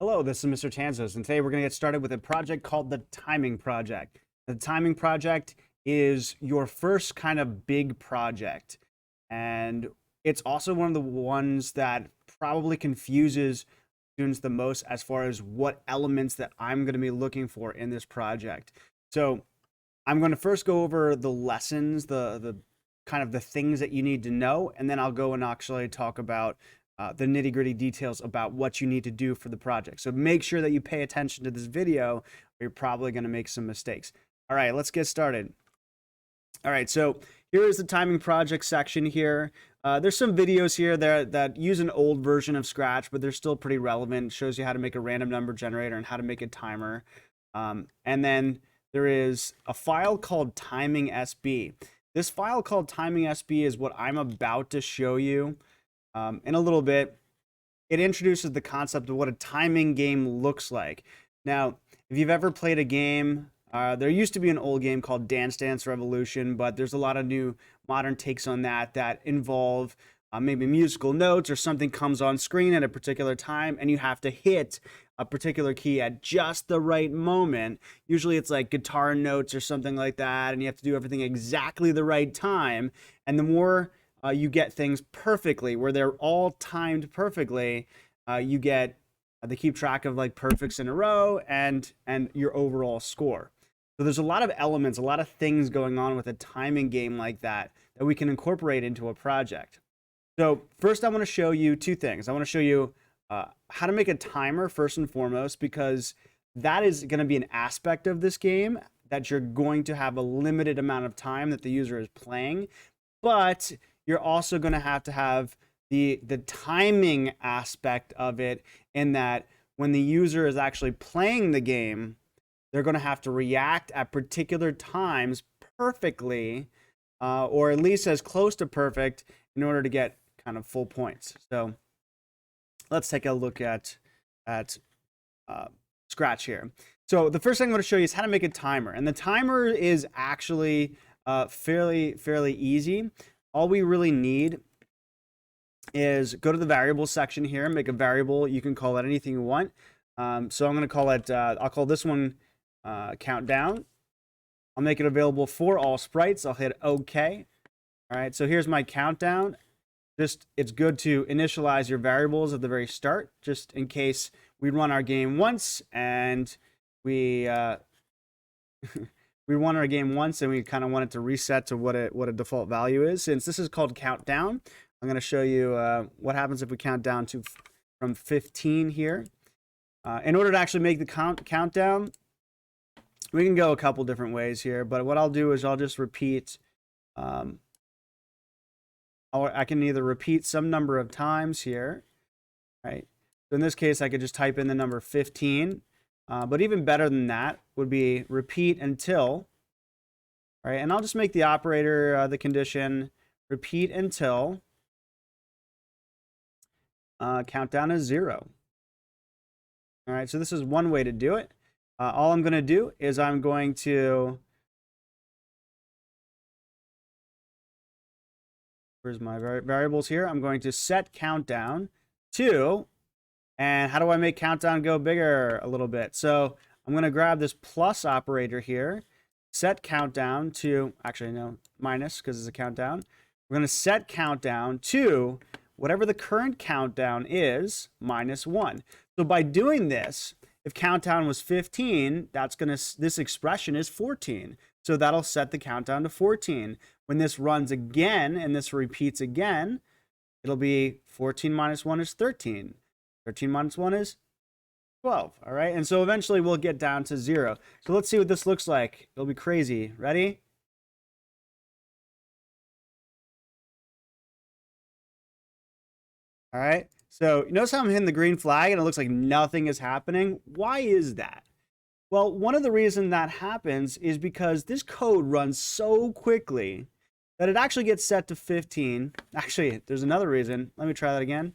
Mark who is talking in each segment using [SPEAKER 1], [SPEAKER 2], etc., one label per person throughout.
[SPEAKER 1] Hello, this is Mr. Tanzos, and today we're going to get started with a project called the Timing Project. The Timing Project is your first kind of big project, and it's also one of the ones that probably confuses students the most as far as what elements that I'm going to be looking for in this project. So I'm going to first go over the lessons, the kind of the things that you need to know, and then I'll go and actually talk about the nitty gritty details about what you need to do for the project. So make sure that you pay attention to this video, or you're probably going to make some mistakes. All right, let's get started. All right, so here is the timing project section here. There's some videos here that use an old version of Scratch, but they're still pretty relevant. It shows you how to make a random number generator and how to make a timer. And then there is a file called Timing SB. This file called Timing SB is what I'm about to show you in a little bit. It introduces the concept of what a timing game looks like. Now, if you've ever played a game, there used to be an old game called Dance Dance Revolution, but there's a lot of new modern takes on that involve maybe musical notes or something comes on screen at a particular time and you have to hit a particular key at just the right moment. Usually it's like guitar notes or something like that, and you have to do everything exactly the right time. And the more you get things perfectly, where they're all timed perfectly, you get they keep track of like perfects in a row and your overall score. So there's a lot of elements, a lot of things going on with a timing game like that we can incorporate into a project. So first I want to show you two things. I want to show you how to make a timer first and foremost, because that is going to be an aspect of this game that you're going to have a limited amount of time that the user is playing, but you're also going to have the timing aspect of it, in that when the user is actually playing the game, they're going to have to react at particular times perfectly, or at least as close to perfect, in order to get kind of full points. So let's take a look at Scratch here. So the first thing I'm going to show you is how to make a timer, and the timer is actually fairly easy. All we really need is go to the variables section here, make a variable. You can call it anything you want. So I'm going to call it, I'll call this one countdown. I'll make it available for all sprites. I'll hit OK. All right, so here's my countdown. It's good to initialize your variables at the very start, just in case we run our game once and we we run our game once and we kind of want it to reset to what a default value is. Since this is called countdown, I'm going to show you what happens if we count down from 15 here. In order to actually make the countdown, we can go a couple different ways here, but what I'll do is I'll just repeat. I can either repeat some number of times here, right? So in this case, I could just type in the number 15. But even better than that would be repeat until, right? And I'll just make the operator the condition repeat until countdown is 0. All right, so this is one way to do it. All I'm going to do is I'm going to, where's my variables here? I'm going to set countdown to, and how do I make countdown go bigger a little bit? So I'm going to grab this plus operator here, set countdown to, actually no, minus, because it's a countdown. We're going to set countdown to whatever the current countdown is, minus 1. So by doing this, if countdown was 15, this expression is 14. So that'll set the countdown to 14. When this runs again and this repeats again, it'll be 14 minus 1 is 13. 13 minus 1 is 12. All right. And so eventually we'll get down to 0. So let's see what this looks like. It'll be crazy. Ready? All right. So notice how I'm hitting the green flag and it looks like nothing is happening. Why is that? Well, one of the reasons that happens is because this code runs so quickly that it actually gets set to 15. Actually, there's another reason. Let me try that again.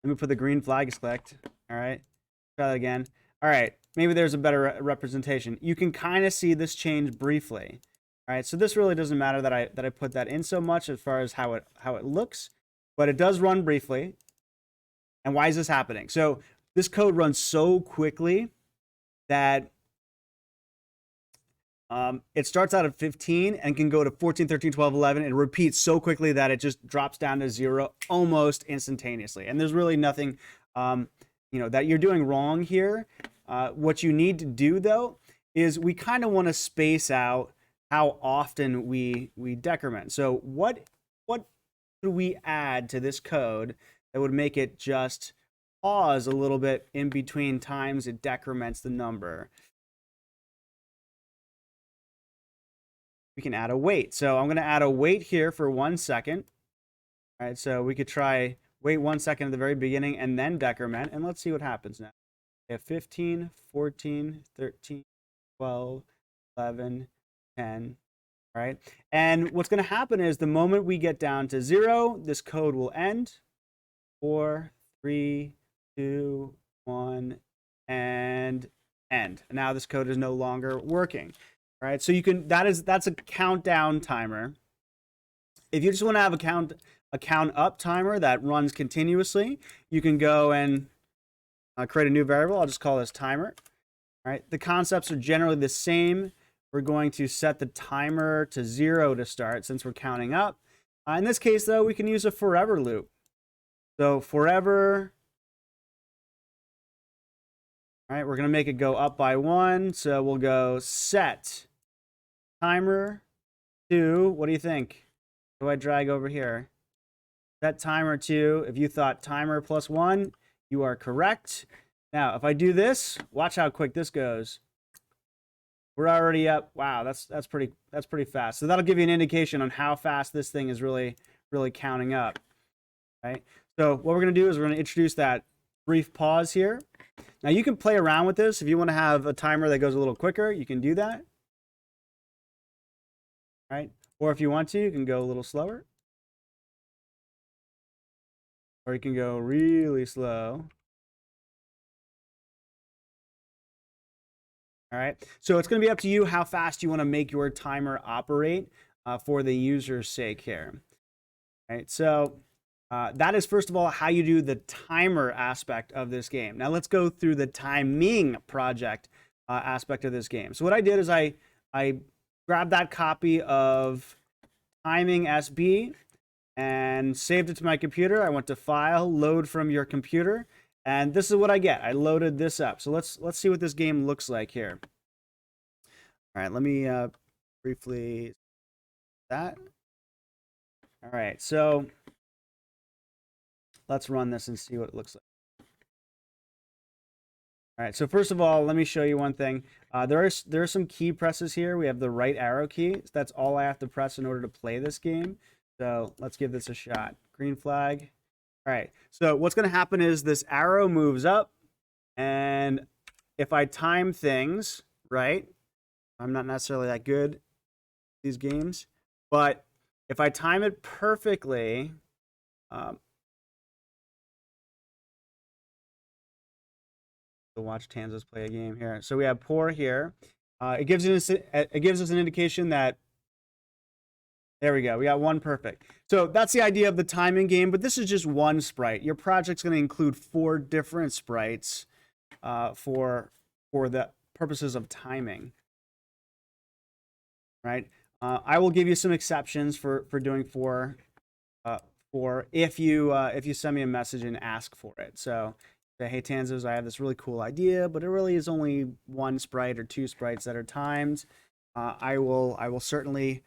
[SPEAKER 1] Let me put the green flag is clicked. All right. Try that again. All right. Maybe there's a better representation. You can kind of see this change briefly. All right. So this really doesn't matter that I put that in so much as far as how it looks, but it does run briefly. And why is this happening? So this code runs so quickly that it starts out at 15 and can go to 14, 13, 12, 11, and repeats so quickly that it just drops down to 0 almost instantaneously. And there's really nothing that you're doing wrong here. What you need to do, though, is we kind of want to space out how often we decrement. So what do we add to this code that would make it just pause a little bit in between times it decrements the number? We can add a wait. So I'm going to add a wait here for 1 second. All right, so we could try wait 1 second at the very beginning and then decrement, and let's see what happens now. We have 15, 14, 13, 12, 11, 10. All right, and what's going to happen is the moment we get down to 0, this code will end. 4, 3, 2, 1, and end. And now this code is no longer working. All right, so you can that's a countdown timer. If you just want to have a count up timer that runs continuously, you can go and create a new variable. I'll just call this timer. All right, the concepts are generally the same. We're going to set the timer to 0 to start since we're counting up. In this case, though, we can use a forever loop. So forever. All right, we're going to make it go up by 1. So we'll go set timer to, what do you think? What do I drag over here? Set timer to, if you thought timer plus 1, you are correct. Now, if I do this, watch how quick this goes. We're already up. Wow, that's pretty fast. So that'll give you an indication on how fast this thing is really counting up. Right? So what we're going to do is we're going to introduce that brief pause here. Now you can play around with this. If you want to have a timer that goes a little quicker, you can do that. Right? Or if you want to, you can go a little slower. Or you can go really slow. All right, so it's going to be up to you how fast you want to make your timer operate for the user's sake here. All right, so that is, first of all, how you do the timer aspect of this game. Now let's go through the timing project aspect of this game. So what I did is I grabbed that copy of timing SB and saved it to my computer. I went to File, Load from your computer. And this is what I get. I loaded this up. So let's see what this game looks like here. All right, let me briefly that. All right, so let's run this and see what it looks like. All right, so first of all, let me show you one thing. There are some key presses here. We have the right arrow key. So that's all I have to press in order to play this game. So let's give this a shot. Green flag. All right, so what's going to happen is this arrow moves up, and if I time things right, I'm not necessarily that good at these games, but if I time it perfectly, to watch Tanzas play a game here. So we have pour here. It gives us an indication that, there we go. We got one perfect. So that's the idea of the timing game, but this is just one sprite. Your project's going to include 4 different sprites for the purposes of timing. Right? I will give you some exceptions for doing 4 if you send me a message and ask for it. So say, hey Tanzos, I have this really cool idea, but it really is only 1 sprite or 2 sprites that are timed. I will certainly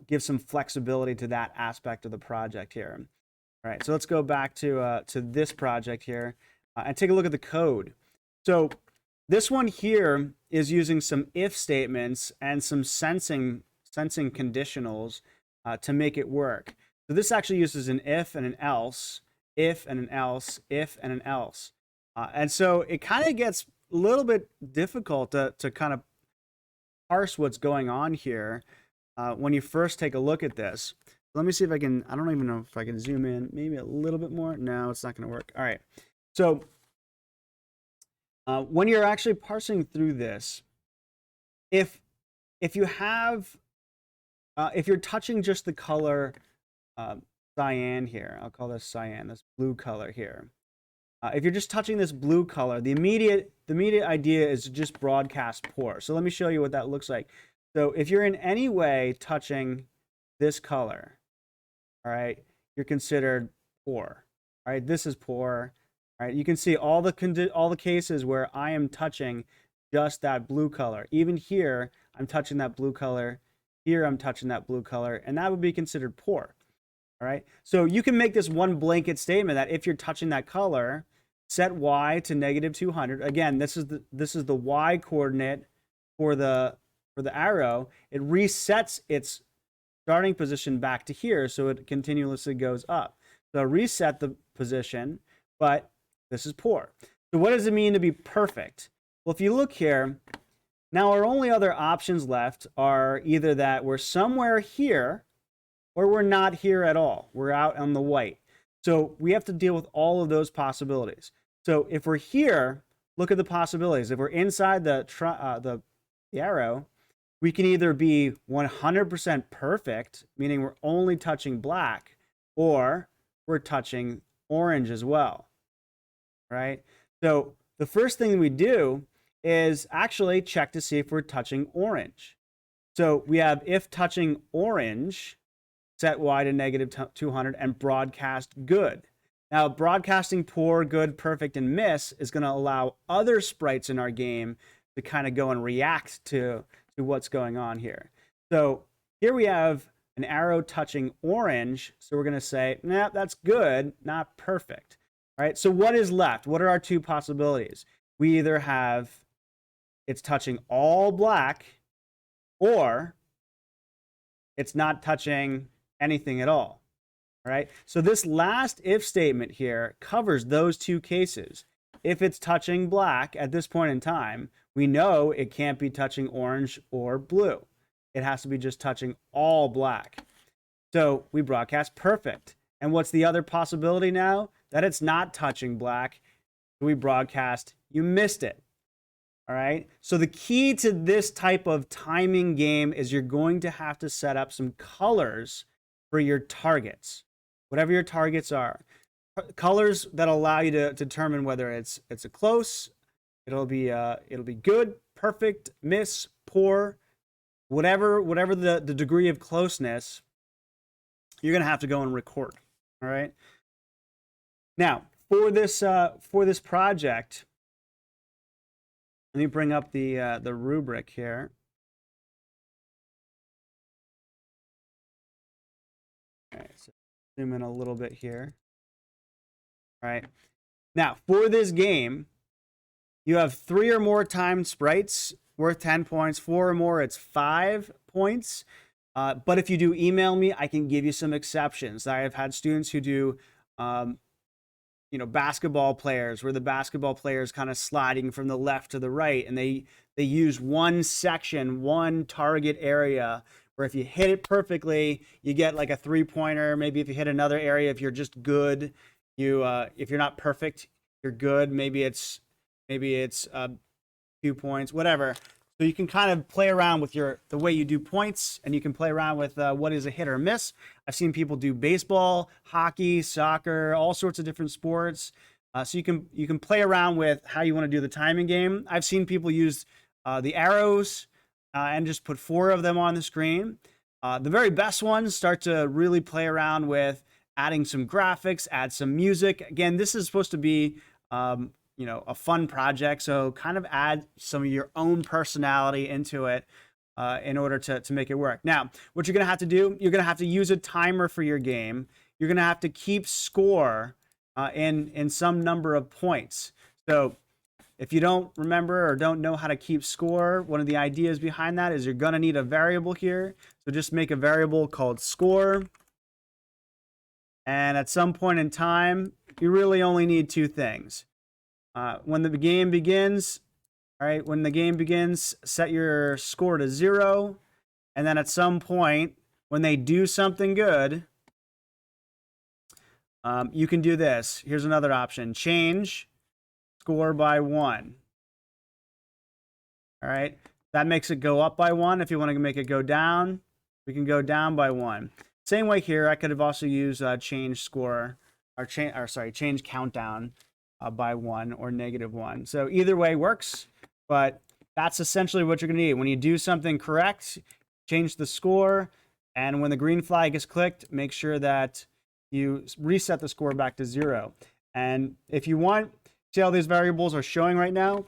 [SPEAKER 1] give some flexibility to that aspect of the project here. All right, so let's go back to this project here and take a look at the code. So this one here is using some if statements and some sensing conditionals to make it work. So this actually uses an if and an else, if and an else, if and an else. And so it kind of gets a little bit difficult to kind of parse what's going on here when you first take a look at this. Let me see if I can, I don't even know if I can zoom in maybe a little bit more. No, it's not going to work. All right. So when you're actually parsing through this, if you have, if you're touching just the color cyan here, I'll call this cyan, this blue color here. If you're just touching this blue color, the immediate idea is to just broadcast poor. So let me show you what that looks like. So if you're in any way touching this color, all right, you're considered poor. All right, this is poor. All right, you can see all the cases where I am touching just that blue color. Even here, I'm touching that blue color. Here, I'm touching that blue color, and that would be considered poor. All right, so you can make this one blanket statement that if you're touching that color, set y to -200. Again, this is the y coordinate for the arrow. It resets its starting position back to here, so it continuously goes up. So reset the position, but this is poor. So what does it mean to be perfect? Well, if you look here, now our only other options left are either that we're somewhere here or we're not here at all. We're out on the white. So we have to deal with all of those possibilities. So if we're here, look at the possibilities. If we're inside the arrow, we can either be 100% perfect, meaning we're only touching black, or we're touching orange as well, right? So the first thing we do is actually check to see if we're touching orange. So we have if touching orange, set y to -200 and broadcast good. Now, broadcasting poor, good, perfect, and miss is going to allow other sprites in our game to kind of go and react to what's going on here. So here we have an arrow touching orange. So we're going to say, nah, that's good, not perfect. All right, so what is left? What are our two possibilities? We either have it's touching all black, or it's not touching anything at all. All right, so this last if statement here covers those two cases. If it's touching black at this point in time, we know it can't be touching orange or blue. It has to be just touching all black. So we broadcast perfect. And what's the other possibility now? That it's not touching black. We broadcast you missed it. All right, so the key to this type of timing game is you're going to have to set up some colors for your targets, whatever your targets are. Colors that allow you to determine whether it's a close, it'll be good, perfect, miss, poor, whatever the degree of closeness, you're gonna have to go and record. All right. Now for this project, let me bring up the rubric here. All right, so zoom in a little bit here. All right, now for this game, you have 3 or more timed sprites worth 10 points. 4 or more, it's 5 points. But if you do email me, I can give you some exceptions. I have had students who do basketball players, where the basketball player is kind of sliding from the left to the right, and they use one section, one target area, where if you hit it perfectly, you get like a 3-pointer. Maybe if you hit another area, if you're just good, if you're not perfect, you're good. Maybe it's 2 points, whatever. So you can kind of play around with the way you do points, and you can play around with what is a hit or a miss. I've seen people do baseball, hockey, soccer, all sorts of different sports. So you can play around with how you want to do the timing game. I've seen people use the arrows and just put 4 of them on the screen. The very best ones start to really play around with adding some graphics, add some music. Again, this is supposed to be a fun project, so kind of add some of your own personality into it in order to make it work. Now, what you're going to have to do, you're going to have to use a timer for your game. You're going to have to keep score in some number of points. So if you don't remember or don't know how to keep score, one of the ideas behind that is you're going to need a variable here. So just make a variable called score. And at some point in time, you really only need 2 things. When the game begins, all right, when the game begins, set your score to 0. And then at some point, when they do something good, you can do this. Here's another option. Change score by 1. All right, that makes it go up by 1. If you want to make it go down, we can go down by 1. Same way here, I could have also used change score, or change countdown. by 1 or -1. So either way works, but that's essentially what you're going to need. When you do something correct, change the score, and when the green flag is clicked, make sure that you reset the score back to 0. And if you want, see how these variables are showing right now?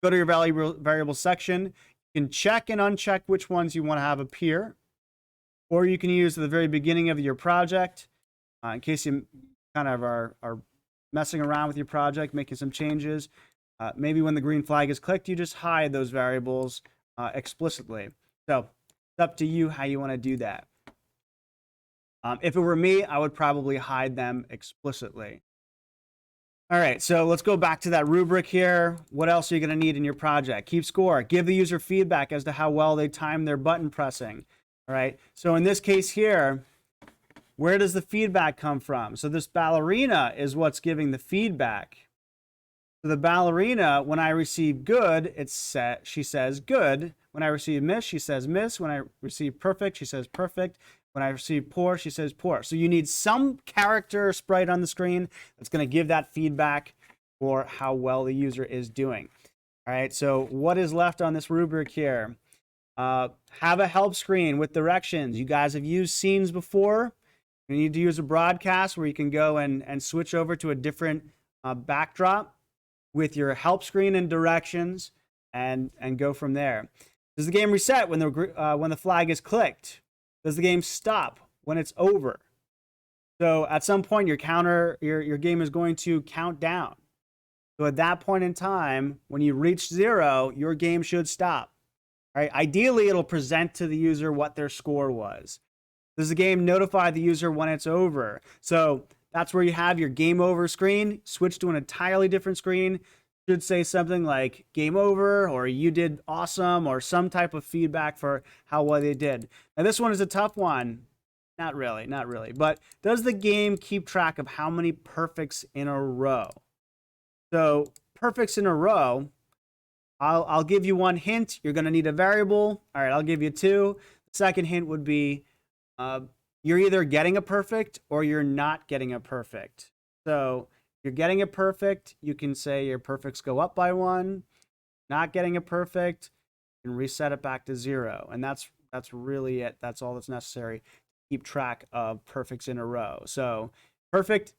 [SPEAKER 1] Go to your variable section. You can check and uncheck which ones you want to have appear, or you can use at the very beginning of your project in case you kind of are messing around with your project, making some changes. Maybe when the green flag is clicked, you just hide those variables explicitly. So it's up to you how you want to do that. If it were me, I would probably hide them explicitly. All right, so let's go back to that rubric here. What else are you going to need in your project? Keep score. Give the user feedback as to how well they time their button pressing. All right, so in this case here, where does the feedback come from? So this ballerina is what's giving the feedback. So the ballerina, when I receive good, she says good. When I receive miss, she says miss. When I receive perfect, she says perfect. When I receive poor, she says poor. So you need some character sprite on the screen that's going to give that feedback for how well the user is doing. All right, so what is left on this rubric here? Have a help screen with directions. You guys have used scenes before. You need to use a broadcast where you can go and switch over to a different backdrop with your help screen and directions and go from there. Does the game reset when the flag is clicked? Does the game stop when it's over? So at some point your game is going to count down. So at that point in time, when you reach 0, your game should stop. All right? Ideally, it'll present to the user what their score was. Does the game notify the user when it's over? So that's where you have your game over screen. Switch to an entirely different screen. Should say something like game over, or you did awesome, or some type of feedback for how well they did. Now this one is a tough one. Not really. But does the game keep track of how many perfects in a row? So perfects in a row, I'll give you one hint. You're going to need a variable. All right, I'll give you 2. The second hint would be you're either getting a perfect or you're not getting a perfect. So you're getting a perfect, you can say your perfects go up by 1. Not getting a perfect, you can reset it back to 0. And that's really it. That's all that's necessary to keep track of perfects in a row. So perfect,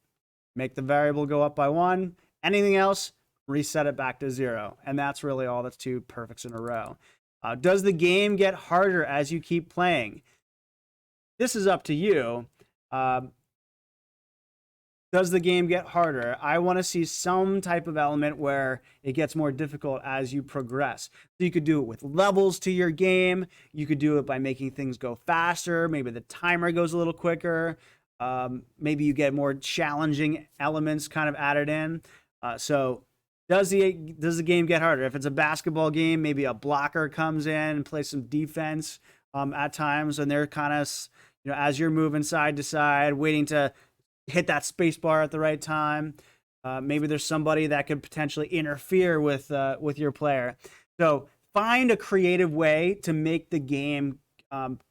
[SPEAKER 1] make the variable go up by 1. Anything else, reset it back to 0. And that's really all that's to perfects in a row. Does the game get harder as you keep playing? This is up to you. Does the game get harder? I want to see some type of element where it gets more difficult as you progress. So you could do it with levels to your game. You could do it by making things go faster. Maybe the timer goes a little quicker. Maybe you get more challenging elements kind of added in. So does the game get harder? If it's a basketball game, maybe a blocker comes in and plays some defense at times, and they're kind of, as you're moving side to side, waiting to hit that space bar at the right time. Maybe there's somebody that could potentially interfere with your player. So find a creative way to make the game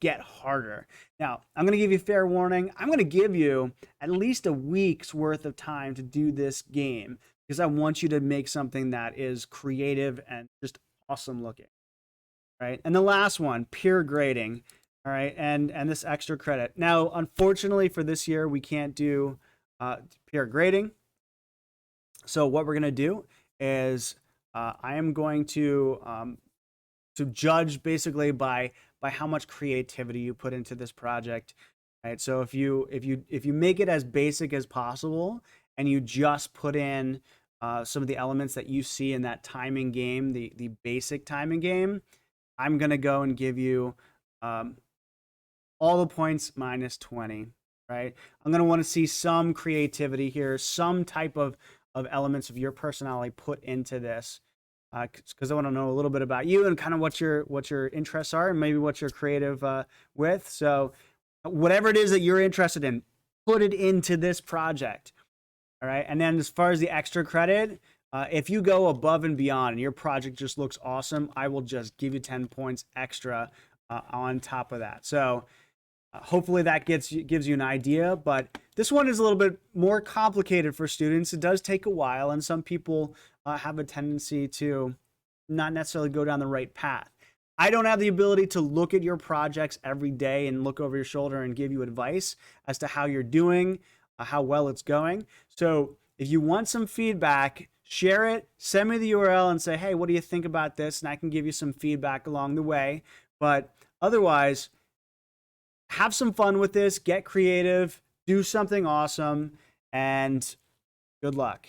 [SPEAKER 1] get harder. Now, I'm going to give you fair warning. I'm going to give you at least a week's worth of time to do this game because I want you to make something that is creative and just awesome looking. Right? And the last one, peer grading. All right, and this extra credit. Now, unfortunately for this year, we can't do peer grading. So what we're going to do is I am going to judge basically by how much creativity you put into this project. Right. So if you make it as basic as possible and you just put in some of the elements that you see in that timing game, the basic timing game, I'm going to go and give you all the points minus 20, right? I'm going to want to see some creativity here, some type of elements of your personality put into this, because I want to know a little bit about you and kind of what your interests are and maybe what you're creative with. So whatever it is that you're interested in, put it into this project, all right? And then as far as the extra credit, if you go above and beyond and your project just looks awesome, I will just give you 10 points extra on top of that. So Hopefully that gives you an idea, but this one is a little bit more complicated for students. It does take a while, and some people have a tendency to not necessarily go down the right path. I don't have the ability to look at your projects every day and look over your shoulder and give you advice as to how you're doing, how well it's going. So if you want some feedback, share it, send me the URL and say, hey, what do you think about this? And I can give you some feedback along the way. But otherwise, have some fun with this, get creative, do something awesome, and good luck.